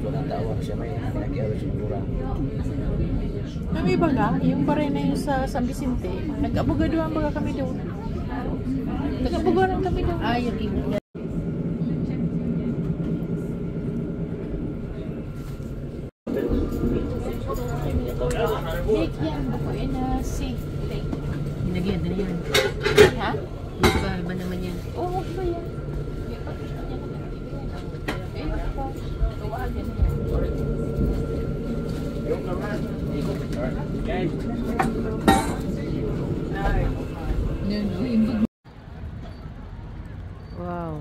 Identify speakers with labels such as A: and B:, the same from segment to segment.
A: Tawag siya may nakikiawa siguro.
B: May iba nga, yung baray na yung sa San Vicente, nag-abogadoan baga kami doon. Nag-abogadoan kami doon.
C: Ay, yung iba.
B: Lake yan, bukuin na si Lake.
C: Hinagyan na yan.
B: Ha?
C: Iba naman yan.
B: Oo, iba yan.
C: Wow.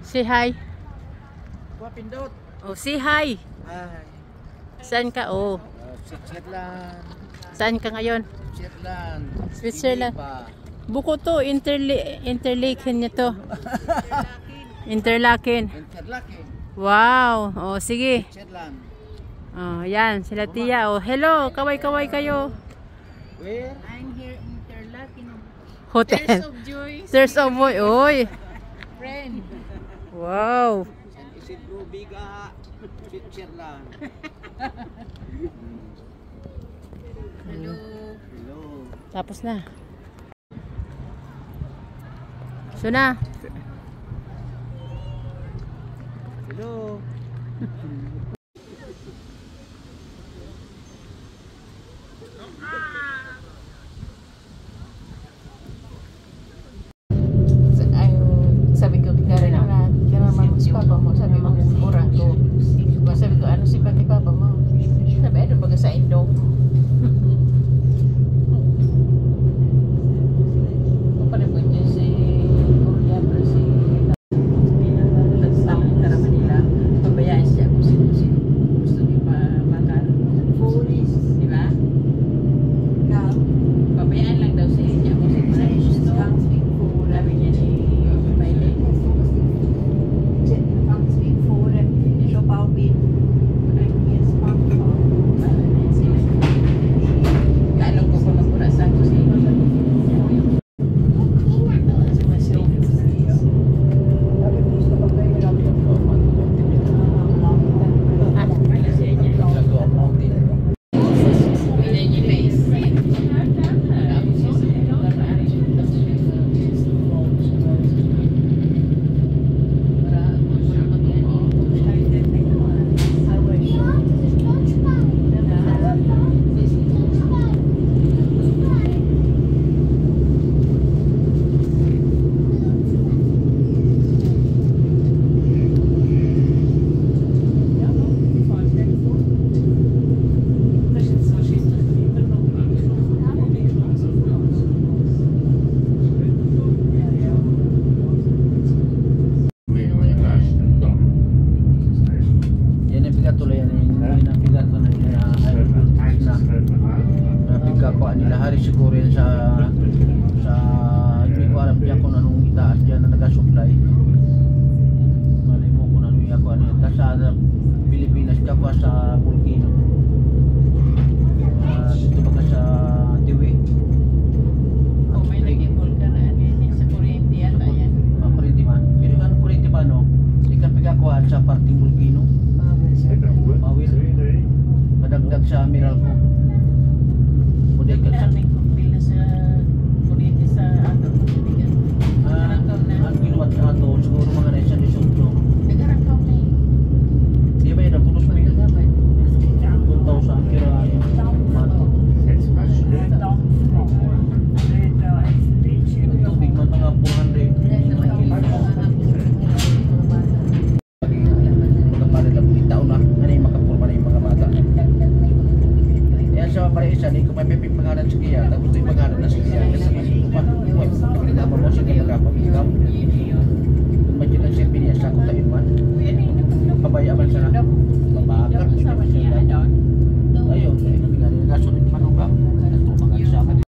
C: Say hi.
A: Pindot.
C: Oh, say hi.
A: Ay.
C: Saan ka? Oh.
A: Switzerland.
C: Saan ka ngayon?
A: Switzerland.
C: Switzerland. Buko to, interlaken niya to. Interlaken.
A: Interlaken.
C: Wow. Oh, sige.
A: Switzerland.
C: Oh, yan. Sila tiya. Oh, hello. Kaway-kaway kayo.
A: Where?
B: I'm here in Interlaken.
C: Hotel.
B: Tears of joy.
C: Tears of joy. Oy.
B: Friend.
C: Wow.
A: Isidro Biga. Switzerland.
B: Hello.
A: Hello.
C: Tapos na. So na.
A: Hello.
B: Sabi ko, kaya naman si Papa mo, sabi mo, orang ko. Sabi ko, ano si Papa mo? Sabi, ano baga sa Indong? Panapon niya si Korea, pero si Tara Manila, pabayaan siya kung sino gusto niya pa makan. Di ba? Pabayaan lang daw siya kung sino gusto. Sabi niya ni Maylin. Alam ko kung magpurasa ko siya.
A: Hari siguro yan sa hindi ko alam diyan kung anong itaas diyan na nagasupply. Malay mo kung ano yung ako ano yan. Tapos sa Pilipinas ka pa sa Volcano. Dito baka sa Tiwi.
B: Kung may naging vulkan na ano yun, sa kuryente yata yan.
A: Kuryente man. Pero ano kuryente pa no? Hindi ka pagkakuhaan sa parting Volcano. Pawil. Padagdag sa Meralco.
B: Daming pagpil na sa kuryente sa ato.
A: Ang kinuwat sa ato, siguro mga na isang disutro.
B: Nag-arangkaw na yun.
A: Di ba yun, napunos mo yun? 2,000 kira yung tubig man mga 400. Kapala lang bitaw na, ano yung makapurma na yung mga bata. Yan sa pare isa, di ko may pangalan sa kaya, tapos ito yung pangalan na sa kaya. Kasi nakilama mo siya na magkapag-ikaw. Kung medyo lang siya piniyasa ko tayo man. Pabayaan siya na. Babakar. Ayun, nasunod man ang bang. Nagtumangan siya ako.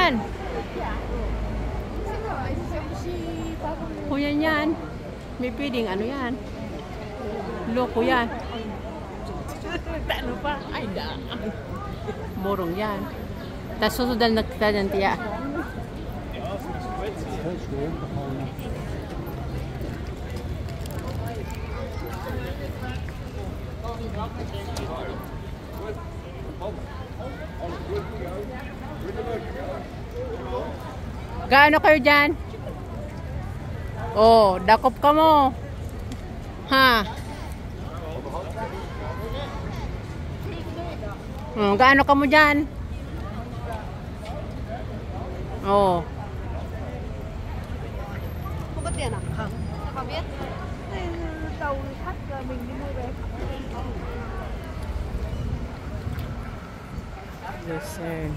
C: yan? Kuya yan. May pwedeng ano yan. Loko yan. Ano pa? Ay, da. Murong yan. Tapos susudal na kita dyan, tiya. Gaano kayo dyan? Oh, dakop ka mo. Ha? Gaano ka mo dyan? Oh.
D: Bakit yan nakakang? Nakabit? Ay, tàu khách rồi mình đi mua về.
C: Yes, sir.